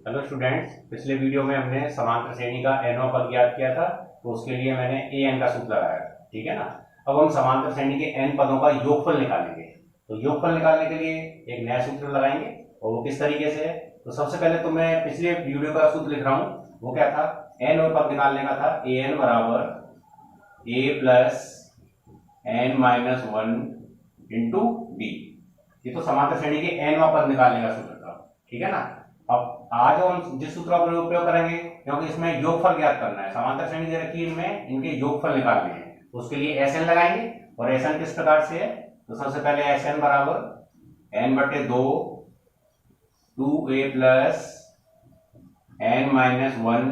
Hello students, पिछले video में हमने समांतर श्रेणी का nवां पद ज्ञात किया था। तो उसके लिए मैंने an का सूत्र लगाया, ठीक है ना। अब हम समांतर श्रेणी के n पदों का योगफल निकालेंगे। तो योगफल निकालने के लिए एक नया सूत्र लगाएंगे, और वो किस तरीके से है। तो सबसे पहले तो मैं पिछले वीडियो का सूत्र लिख रहा हूँ। वो क्या था, n और पद निकालने का था। an बराबर a plus n minus one into D. ये तो समांतर श्रेणी के nवां पद निकालने का सूत्र था, ठीक है ना। अब आज हम जिस सूत्र का उपयोग करेंगे, क्योंकि इसमें योगफल ज्ञात करना है, समांतर श्रेणी दे रखी है, इनमें इनके योगफल निकालने हैं, तो उसके लिए Sn लगाएंगे। और Sn किस प्रकार से है, तो सबसे पहले Sn बराबर n बटे दो 2a plus n minus one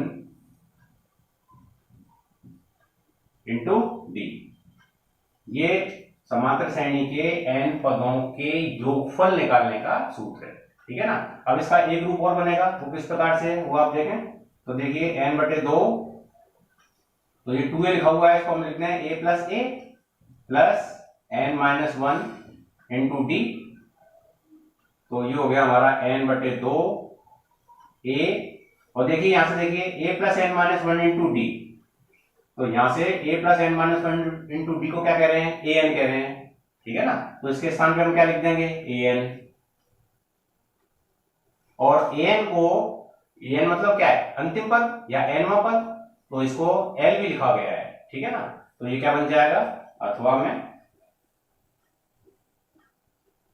into D. ये समांतर श्रेणी के n पदों के योगफल निकालने का सूत्र है, ठीक है ना। अब इसका एक रूप और बनेगा, वो किस प्रकार से है वो आप देखें। तो देखिए n बटे दो, तो ये 2a लिखा हुआ है, इसको हम लिखते हैं a plus n minus one into D. तो ये हो गया हमारा n बटे दो a, और देखिए यहां से देखिए a plus n minus one into D. तो यहां से a plus n minus one into D को क्या कह रहे हैं, an कह रहे हैं, ठीक है ना। तो इसके स्थान पे हम क्या लिख देंगे, an। और an मतलब क्या है, अंतिम पद या nवां पद, तो इसको l भी लिखा गया है, ठीक है ना। तो ये क्या बन जाएगा, अथवा में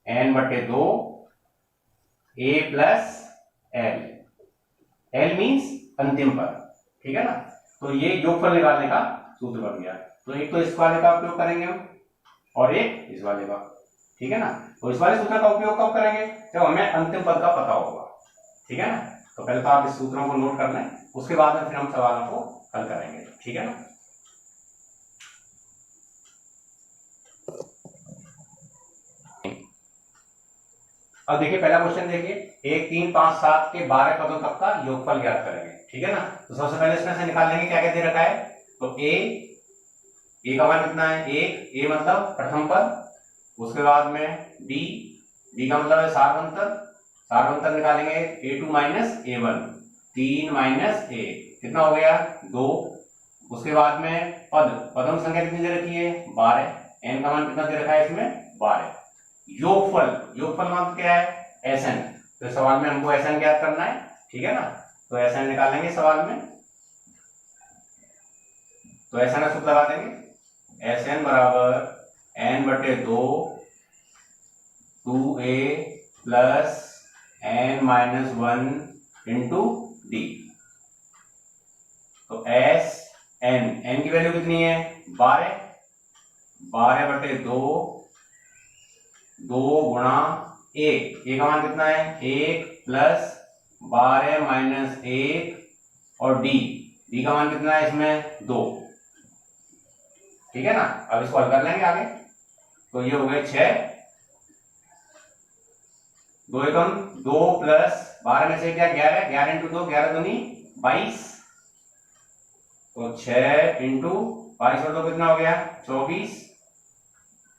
n बटे दो a प्लस l मीन्स अंतिम पद, ठीक है ना। तो ये योगफल निकालने का सूत्र बन गया। तो एक तो इस वाले का उपयोग करेंगे हम, और एक इस वाले का, ठीक है ना। तो इस वाले सूत्र का उपयोग कब करेंगे, जब हमें अंतिम पद का पता होगा, ठीक है ना। तो पहले तो आप इस सूत्रों को नोट कर लें, उसके बाद में फिर हम सवालों को हल करेंगे, ठीक है ना। अब देखिए पहला क्वेश्चन देखिए, 1 3 5 7 के 12 पदों तक का योगफल ज्ञात करेंगे, ठीक है ना। तो सबसे पहले इसमें से निकाल लेंगे क्या क्या दे रखा है। तो a का मान कितना है, 1, a मतलब प्रथम पद। उसके बाद में d का मतलब है सारवंतर निकालेंगे, a2 minus a1, 3 minus a, कितना हो गया 2। उसके बाद में पदों की संख्या कितनी दे रखी है, 12। n का मान कितना दे रखा है इसमें, 12। योगफल मान क्या है, Sn। तो सवाल में हमको Sn ज्ञात करना है, ठीक है ना। तो Sn निकालेंगे सवाल में। तो Sn का सूत्र लगा देंगे, Sn बराबर n बटे दो 2a plus n minus one into D. तो n की वैल्यू कितनी है, 12 बटे दो गुणा a का मान कितना है, 1 प्लस 12 माइनस 1, और d का मान कितना है इसमें, 2, ठीक है ना। अब इसको हल कर लेंगे आगे। तो ये हो गए 6, 2 एकम 2 प्लस 12 में से क्या 11, 11 इंटू 2, 11 दूनी 22। तो 6 इंटू 22 और 2 कितना हो गया, 24।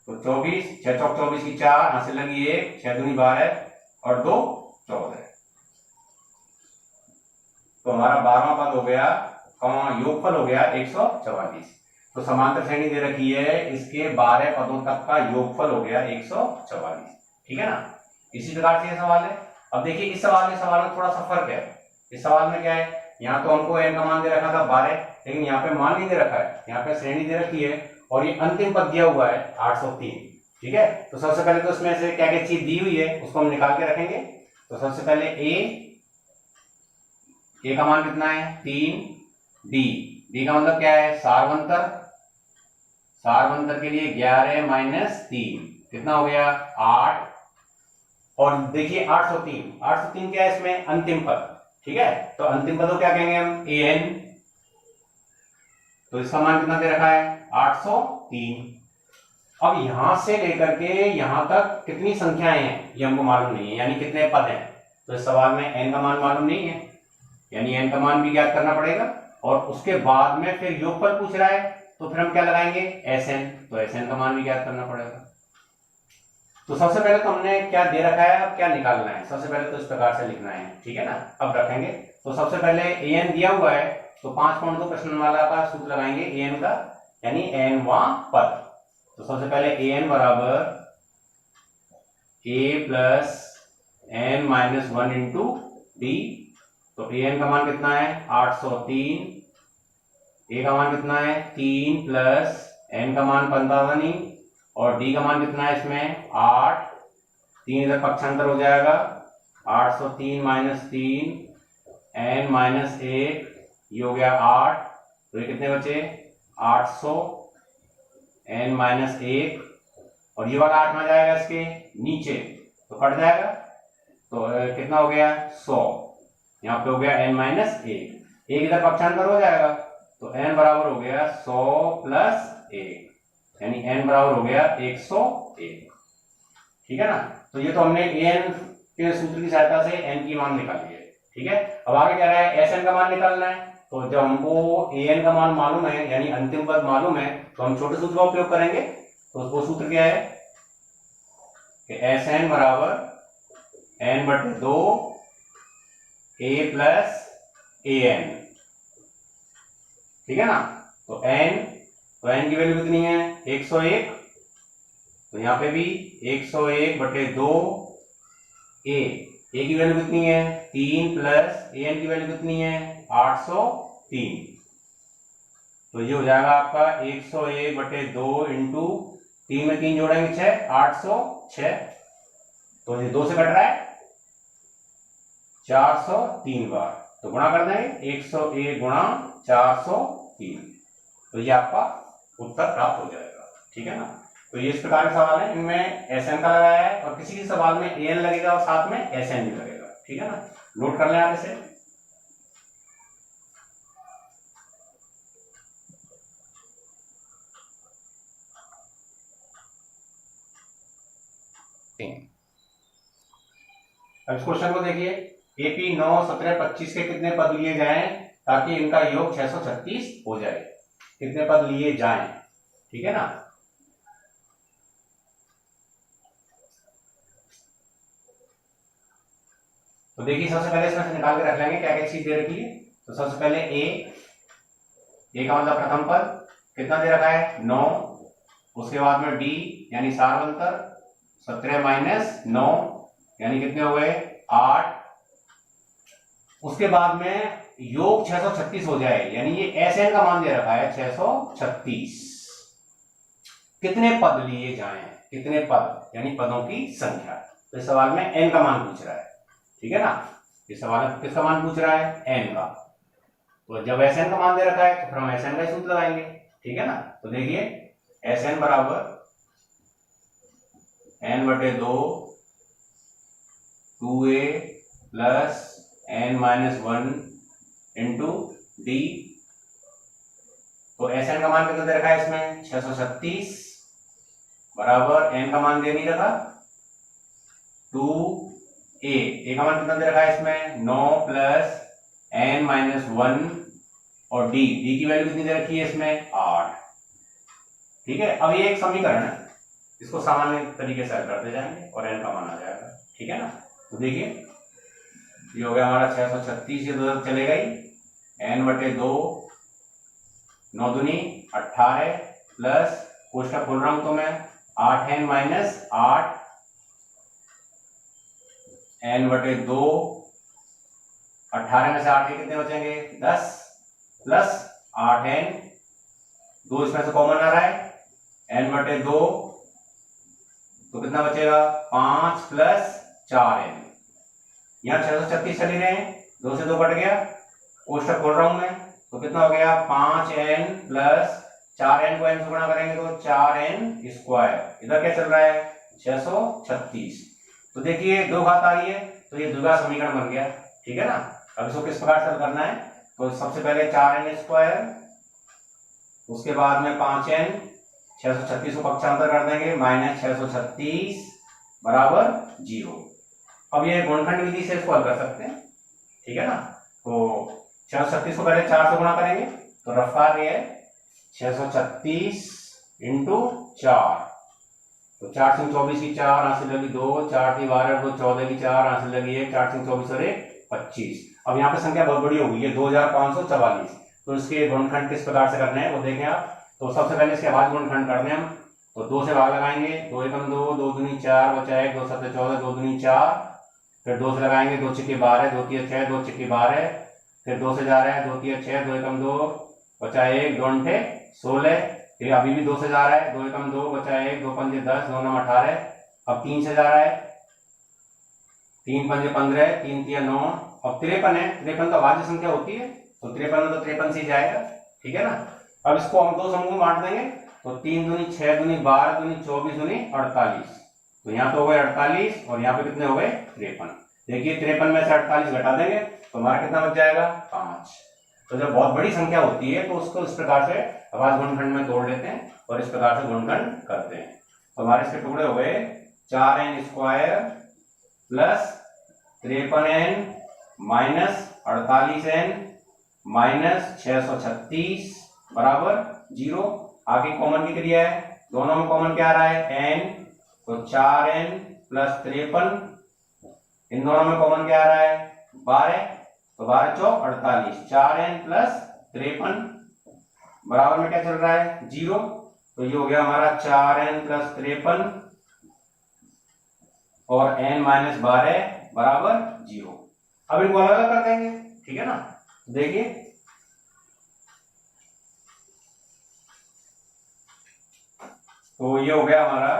तो 24, 6 चौक 24 की 4, यहां से लगी 1, 6 दूनी 12 और 2 14। तो हमारा 12वां पद हो गया, योगफल हो गया 144। तो समांतर श्रेणी दे रखी है, इसके 12 पदों तक का योगफल हो गया 144, ठीक है ना। इसी प्रकार से ये सवाल है। अब देखिए इस सवाल में थोड़ा सा फर्क है। इस सवाल में क्या है, यहाँ तो हमको n का मान दे रखा था 12, लेकिन यहाँ पे मान नहीं दे रखा है, यहाँ पे श्रेणी दे रखी है, और ये अंतिम पद दिया हुआ है 803, ठीक है। तो सबसे पहले तो इसमें से क्या क्या चीज दी हुई है उसको हम निकाल के रखेंगे। तो सबसे पहले a का मान कितना है, 3, d का मतलब क्या है, सारवंतर के लिए 11 माइनस 3, कितना हो गया 8। और देखिए 803 क्या है इसमें, अंतिम पद, ठीक है। तो अंतिम पद को क्या कहेंगे हम, an। तो इसका मान कितना दे रखा है, 803। अब यहां से लेकर के यहां तक कितनी संख्याएं हैं ये हमको मालूम नहीं है, यानी कितने पद हैं। तो इस सवाल में n का मान मालूम नहीं है, यानी n का मान भी ज्ञात करना पड़ेगा। और उसके बाद में फिर योगफल पूछ रहा है, तो फिर हम क्या लगाएंगे, Sn। तो Sn का मान भी ज्ञात करना पड़ेगा। तो सबसे पहले तो हमने क्या दे रखा है, अब क्या निकालना है। सबसे पहले तो इस प्रकार से लिखना है, ठीक है ना। अब रखेंगे तो सबसे पहले an दिया हुआ है तो 5.2 प्रश्न वाला का सूत्र लगाएंगे an का, यानी nवां पद। तो सबसे पहले an बराबर a plus n minus 1 into D. तो an का मान कितना है 803, a का मान कितना है 3 प्लस n का मान 15 नहीं, और d का मान कितना है इसमें 8, 3 इधर पक्षांतर हो जाएगा 803 माइनस 3 n माइनस 1, ये हो गया 8। तो ये कितने बचे 800 n माइनस 1, और ये वाला 8 में जाएगा इसके नीचे तो कट जाएगा, तो कितना हो गया 100। यहाँ पे हो गया n माइनस 1, एक इधर पक्षांतर हो जाएगा तो n बराबर हो गया 100 प्लस 1, यानी n बराबर हो गया 101, ठीक है ना। तो ये तो हमने an के सूत्र की सहायता से n की मान निकाली है, ठीक है। अब आगे क्या रहा है sn का मान निकालना है। तो जब हमको an का मान मालूम है, यानी अंतिम पद मालूम है, तो हम छोटे सूत्र का उपयोग करेंगे। तो वो सूत्र क्या है कि sn बराबर n बटे 2 a प्लस an, ठीक है ना। तो n की वैल्यू कितनी है 101, तो यहाँ पे भी 101 बटे 2 a की वैल्यू कितनी है 3 प्लस an की वैल्यू कितनी है 803। तो ये हो जाएगा आपका 101 बटे 2 इंटू 3 में 3 जोड़ेंगे 6, 806। तो ये 2 से कट रहा है 403 बार, तो गुणा कर देंगे 101 गुणा 403, तो ये आपका उत्तर प्राप्त हो जाएगा, ठीक है ना। तो ये इस प्रकार के सवाल है, इनमें SN का लगाया है और किसी किसी सवाल में AN लगेगा और साथ में SN भी लगेगा, ठीक है ना। नोट कर लें आप इसे। अब इस क्वेश्चन को देखिए, AP 9, 17, 25 के कितने पद लिए जाएं ताकि इनका योग 636 हो जाए। कितने पद लिए जाएं, ठीक है ना। तो देखिए सबसे पहले इसमें से निकाल के रख लेंगे क्या क्या चीज दे रखी है। तो सबसे पहले ए का मतलब प्रथम पद कितना दे रखा है 9, उसके बाद में डी यानी सार्वंतर 17 माइनस 9 यानी कितने हो गए 8, उसके बाद में योग 636 हो जाए, यानी ये SN का मान दे रखा है 636। कितने पद लिए जाएं, कितने पद यानी पदों की संख्या। तो इस सवाल में n का मान पूछ रहा है, ठीक है ना। इस सवाल में किसका मान पूछ रहा है n का। तो जब SN का मान दे रखा है तो फिर हम SN का ही सूत्र लगाएंगे, ठीक है ना। तो देखिए SN बराबर n बटे 2 2a plus n minus 1 into D. तो SN का मान कितना दे रखा है इसमें 636 बराबर n का मान दे नहीं रखा 2a का मान कितना दे रखा है इसमें 9 प्लस n माइनस 1 और d की वैल्यू कितनी दे रखी है इसमें 8, ठीक है। अब ये एक समीकरण है, इसको सामान्य तरीके से हल करते जाएंगे और n का मान आ जाएगा, ठीक है ना। तो देखिए ये हो गया हमारा 636, ये तो चलेगा ही n बटे 2 9 दूनी 18 प्लस कोष्ठक खोल रहा हूं तो मैं 8n माइनस 8 n बटे 2, 18 में से 8 के कितने बचेंगे 10 प्लस 8n, 2 इसमें से कॉमन आ रहा है n बटे 2, तो कितना बचेगा 5 प्लस 4n। यहाँ 636 चले गए हैं, 2 से 2 कट गया, कोष्ठक खोल रहा हूं मैं तो कितना हो गया 5n प्लस 4n को n से गुणा करेंगे तो 4n स्क्वायर, इधर क्या चल रहा है 636। तो देखिए 2 घात आ रही है तो ये द्विघात समीकरण बन गया, ठीक है ना। अब इसको किस प्रकार से हल करना है, तो सबसे पहले 4n स्क्वायर, उसके बाद में 5n, 636 को पक्षांतर कर देंगे माइनस 636 बराबर 0। अब ये गुणनखंड विधि से इसको हल कर सकते हैं, ठीक है ना। तो 636 को पहले 4 से गुणा करेंगे तो रफ्तार ये है 636 इंटू 4, तो 4 सिंह 24 की 4 हासिल लगी 2, 4 की 12, 2 14 की 4 हासिल लगी 1, 4 सिंह 24 और 1 25। अब यहाँ पे संख्या बहुत बड़ी होगी, ये 2544। तो इसके गुणनखंड किस प्रकार से करने हैं वो देखें आप। तो सबसे पहले इसके बाद गुणनखंड करने हैं हम। तो 2 से भाग लगाएंगे, 2 एकम 2, 2 दूनी 4 बचा 1, 2 7 14, 2 दूनी 4। फिर 2 से लगाएंगे, 2 छिक्के 12, 2 तिया 6, 2 छिक्के 12। फिर 2 से जा रहा है, 2 तिया 6, 2 एकम 2 बचा 1, 2 अंठे 16। फिर अभी भी 2 से जा रहा है, 2 एकम 2 बचा 1, 2 पंजे 10, 2 नम 18। अब 3 से जा रहा है, 3 पंजे 15, 3 तिया 9। अब 53 है, 53 तो अभाज्य संख्या होती है, तो 53 में तो 53 से ही जाएगा, ठीक है ना। अब इसको हम 2 समूह में बांट देंगे, तो 3 दूनी 6 दूनी 12 दूनी 24 दूनी 48। तो यहाँ तो हो गए 48 और यहाँ पे कितने हो गए 53। देखिए 53 में से 48 घटा देंगे तो हमारा कितना बच जाएगा 5। तो जब बहुत बड़ी संख्या होती है तो उसको इस प्रकार से अभाज्य गुणनखंड में तोड़ लेते हैं और इस प्रकार से गुणनखंड करते हैं। तो हमारे इसके टुकड़े हो गए 4n square plus 53n minus 48n minus 636 बराबर 0। आगे कॉमन की क्रिया है, दोनों में कॉमन क्या आ रहा है n, तो 4n प्लस 53। इन दोनों में कॉमन क्या आ रहा है 12, तो 12 चौक 48, 4n प्लस 53 बराबर में क्या चल रहा है 0। तो ये हो गया हमारा 4n प्लस 53 और n माइनस 12 बराबर 0। अब इनको अलग अलग कर देंगे, ठीक है ना। देखिए तो ये हो गया हमारा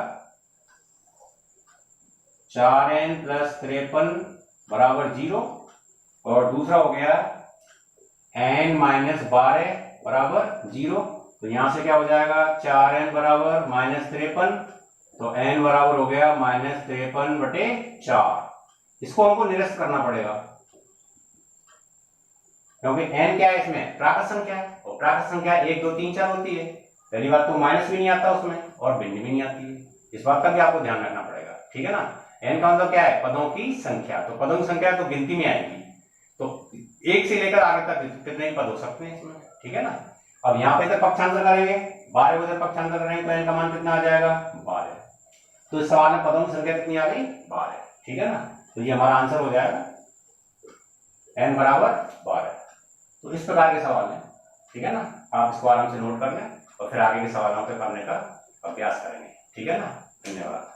4n प्लस 53 बराबर 0 और दूसरा हो गया n माइनस 12 बराबर 0। तो यहां से क्या हो जाएगा 4n बराबर माइनस 53, तो n बराबर हो गया माइनस 53/4। इसको हमको निरस्त करना पड़ेगा क्योंकि n क्या है इसमें प्राकृत संख्या है और प्राकृत संख्या 1 2 3 4 होती है। पहली बात तो माइनस भी नहीं आता उसमें और भिन्न भी नहीं आती है, इस बात का भी आपको ध्यान रखना पड़ेगा, ठीक है ना। n का मतलब क्या है पदों की संख्या, तो पदों की संख्या तो गिनती में आएगी, तो 1 से लेकर आगे तक कितने ही पद हो सकते हैं इसमें, ठीक है ना। अब यहाँ पे इधर पक्षांतर करेंगे, 12 उधर पक्षांतर करेंगे तो n का मान कितना आ जाएगा 12। तो इस सवाल में पदों की संख्या कितनी आ गई 12, ठीक है ना। तो ये हमारा आंसर हो जाएगा n बराबर 12। तो इस प्रकार के सवाल है, ठीक है ना। आप इसको आराम से नोट कर लें और फिर आगे के सवालों पे करने का अभ्यास करेंगे, ठीक है ना। धन्यवाद।